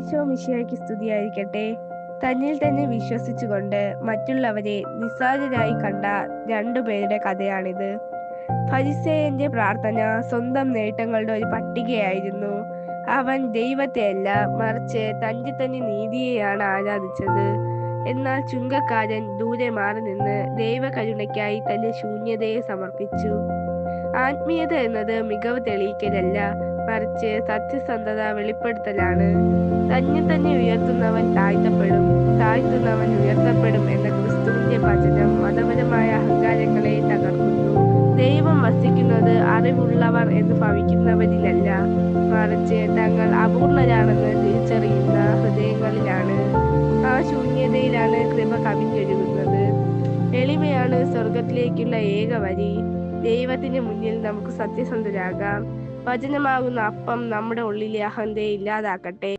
ഈശോ മിശിഹായ്ക്ക് സ്തുതിയായിരിക്കട്ടെ. തന്നിൽ തന്നെ വിശ്വസിച്ചുകൊണ്ട് മറ്റുള്ളവരെ നിസ്സാരരായി കണ്ട രണ്ടുപേരുടെ കഥയാണിത്. ഫരിസേയന്റെ പ്രാർത്ഥന സ്വന്തം നേട്ടങ്ങളുടെ ഒരു പട്ടികയായിരുന്നു. അവൻ ദൈവത്തെയല്ല, മറിച്ച് തന്റെ തന്നെ നീതിയെയാണ് ആരാധിച്ചത്. എന്നാൽ ചുങ്കക്കാരൻ ദൂരെ മാറി നിന്ന് ദൈവകരുണയ്ക്കായി തന്റെ ശൂന്യതയെ സമർപ്പിച്ചു. ആത്മീയത എന്നത് മികവ് തെളിയിക്കലല്ല, മറിച്ച് സത്യസന്ധത വെളിപ്പെടുത്തലാണ്. തന്നെ ഉയർത്തുന്നവൻ താഴ്ത്തപ്പെടും, താഴ്ത്തുന്നവൻ ഉയർത്തപ്പെടും എന്ന ക്രിസ്തുവിന്റെ വചനം മതപരമായ അഹങ്കാരങ്ങളെ തകർക്കുന്നു. ദൈവം വസിക്കുന്നത് അറിവുള്ളവർ എന്ന് ഭവിക്കുന്നവരിലല്ല, മറിച്ച് തങ്ങൾ അപൂർണരാണെന്ന് തിരിച്ചറിയുന്ന ഹൃദയങ്ങളിലാണ്. ആ ശൂന്യതയിലാണ് കൃപ കവിഞ്ഞൊഴുകുന്നത്. എളിമയാണ് സ്വർഗത്തിലേക്കുള്ള ഏക വഴി. ദൈവത്തിന് മുന്നിൽ നമുക്ക് സത്യസന്ധരാകാം. വചനമാകുന്ന അപ്പം നമ്മുടെ ഉള്ളിലെ അഹന്തയെ ഇല്ലാതാക്കട്ടെ.